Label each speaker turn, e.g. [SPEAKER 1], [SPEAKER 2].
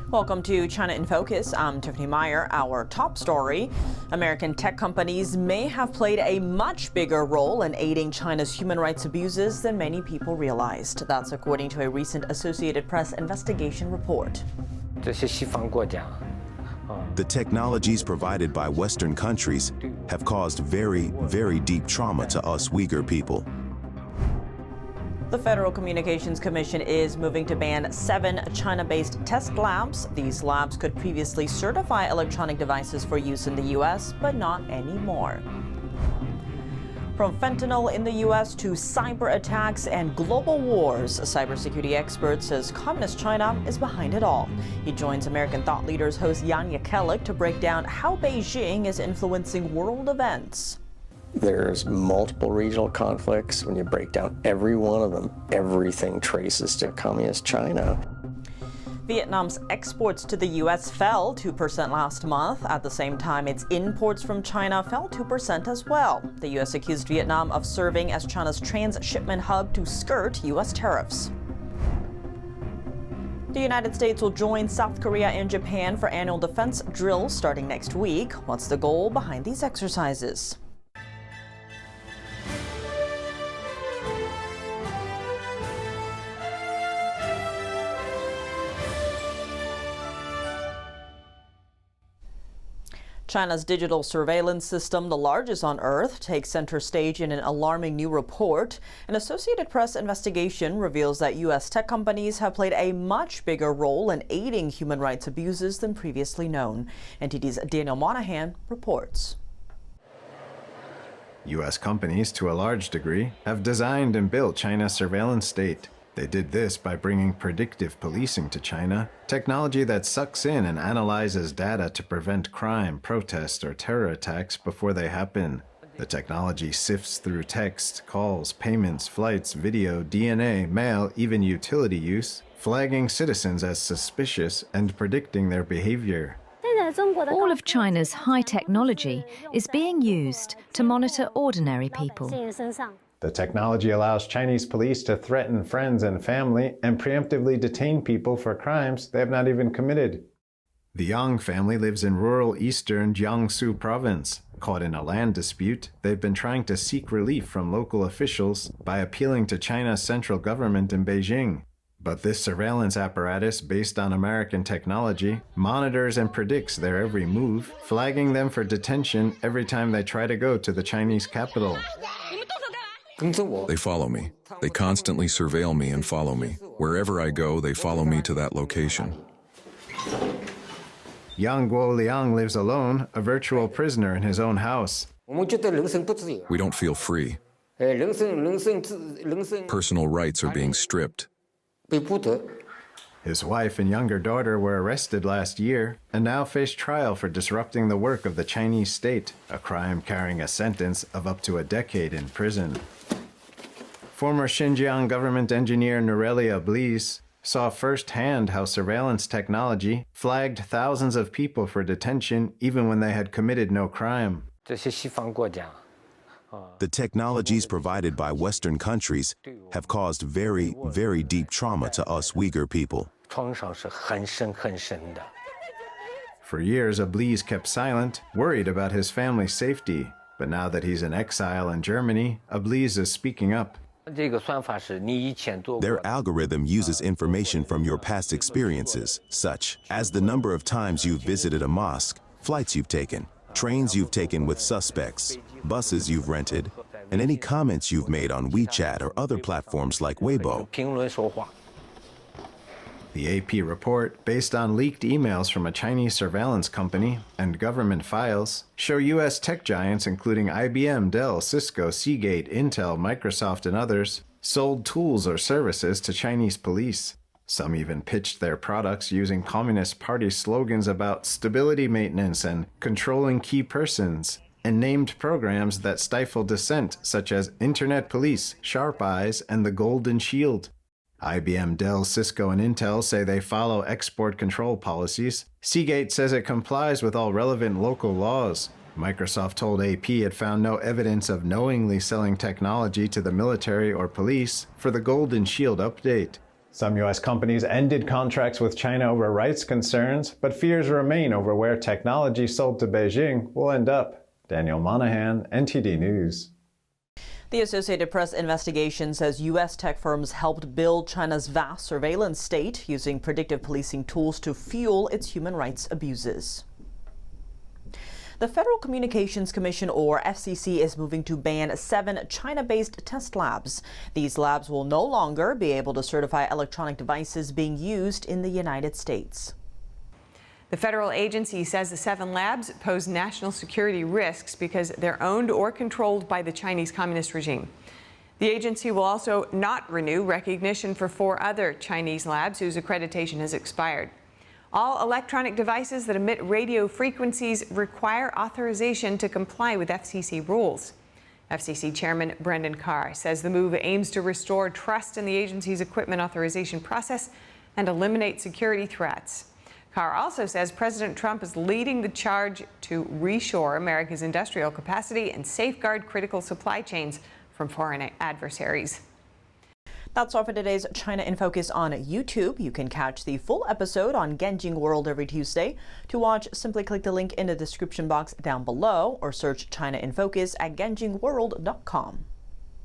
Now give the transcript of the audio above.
[SPEAKER 1] Welcome to China in Focus. I'm Tiffany Meyer. Our top story: American tech companies may have played a much bigger role in aiding China's human rights abuses than many people realized. That's according to a recent Associated Press investigation report.
[SPEAKER 2] The
[SPEAKER 3] technologies provided by Western countries have caused very, very deep trauma to us Uyghur people.
[SPEAKER 1] The Federal Communications Commission is moving to ban 7 China-based test labs. These labs could previously certify electronic devices for use in the U.S., but not anymore. From fentanyl in the U.S. to cyber attacks and global wars, a cybersecurity expert says Communist China is behind it all. He joins American Thought Leaders host Jan Jekielek to break down how Beijing is influencing world events.
[SPEAKER 4] There's multiple regional conflicts. When you break down every one of them, everything traces to Communist China.
[SPEAKER 1] Vietnam's exports to the U.S. fell 2% last month. At the same time, its imports from China fell 2% as well. The U.S. accused Vietnam of serving as China's transshipment hub to skirt U.S. tariffs. The United States will join South Korea and Japan for annual defense drills starting next week. What's the goal behind these exercises? China's digital surveillance system, the largest on Earth, takes center stage in an alarming new report. An Associated Press investigation reveals that U.S. tech companies have played a much bigger role in aiding human rights abuses than previously known. NTD's Daniel Monahan reports.
[SPEAKER 5] U.S. companies, to a large degree, have designed and built China's surveillance state. They did this by bringing predictive policing to China, technology that sucks in and analyzes data to prevent crime, protests, or terror attacks before they happen. The technology sifts through text, calls, payments, flights, video, DNA, mail, even utility use, flagging citizens as suspicious and predicting their behavior.
[SPEAKER 6] All of China's high technology is being used to monitor ordinary people.
[SPEAKER 5] The technology allows Chinese police to threaten friends and family and preemptively detain people for crimes they have not even committed. The Yang family lives in rural eastern Jiangsu province. Caught in a land dispute, they've been trying to seek relief from local officials by appealing to China's central government in Beijing. But this surveillance apparatus, based on American technology, monitors and predicts their every move, flagging them for detention every time they try to go to the Chinese capital.
[SPEAKER 7] They follow me. They constantly surveil me and follow me. Wherever I go, they follow me to that location.
[SPEAKER 5] Yang Guoliang lives alone, a virtual prisoner in his own house.
[SPEAKER 7] We don't feel free. Personal rights are being stripped.
[SPEAKER 5] His wife and younger daughter were arrested last year and now face trial for disrupting the work of the Chinese state, a crime carrying a sentence of up to a decade in prison. Former Xinjiang government engineer Norelia Blies saw firsthand how surveillance technology flagged thousands of people for detention even when they had committed no crime.
[SPEAKER 3] The technologies provided by Western countries have caused very, very deep trauma to us Uyghur people.
[SPEAKER 5] For years, Blies kept silent, worried about his family's safety. But now that he's in exile in Germany, Blies is speaking up.
[SPEAKER 3] Their algorithm uses information from your past experiences, such as the number of times you've visited a mosque, flights you've taken, trains you've taken with suspects, buses you've rented, and any comments you've made on WeChat or other platforms like Weibo.
[SPEAKER 5] The AP report, based on leaked emails from a Chinese surveillance company and government files, show U.S. tech giants including IBM, Dell, Cisco, Seagate, Intel, Microsoft, and others sold tools or services to Chinese police. Some even pitched their products using Communist Party slogans about stability maintenance and controlling key persons, and named programs that stifle dissent, such as Internet Police, Sharp Eyes, and the Golden Shield. IBM, Dell, Cisco, and Intel say they follow export control policies. Seagate says it complies with all relevant local laws. Microsoft told AP it found no evidence of knowingly selling technology to the military or police for the Golden Shield update. Some U.S. companies ended contracts with China over rights concerns, but fears remain over where technology sold to Beijing will end up. Daniel Monahan, NTD News.
[SPEAKER 1] The Associated Press investigation says U.S. tech firms helped build China's vast surveillance state using predictive policing tools to fuel its human rights abuses. The Federal Communications Commission, or FCC, is moving to ban 7 China-based test labs. These labs will no longer be able to certify electronic devices being used in the United States.
[SPEAKER 2] The federal agency says the 7 labs pose national security risks because they're owned or controlled by the Chinese Communist regime. The agency will also not renew recognition for 4 other Chinese labs whose accreditation has expired. All electronic devices that emit radio frequencies require authorization to comply with FCC rules. FCC Chairman Brendan Carr says the move aims to restore trust in the agency's equipment authorization process and eliminate security threats. Carr also says President Trump is leading the charge to reshore America's industrial capacity and safeguard critical supply chains from foreign adversaries.
[SPEAKER 1] That's all for today's China in Focus on YouTube. You can catch the full episode on Genjing World every Tuesday. To watch, simply click the link in the description box down below or search China in Focus at genjingworld.com.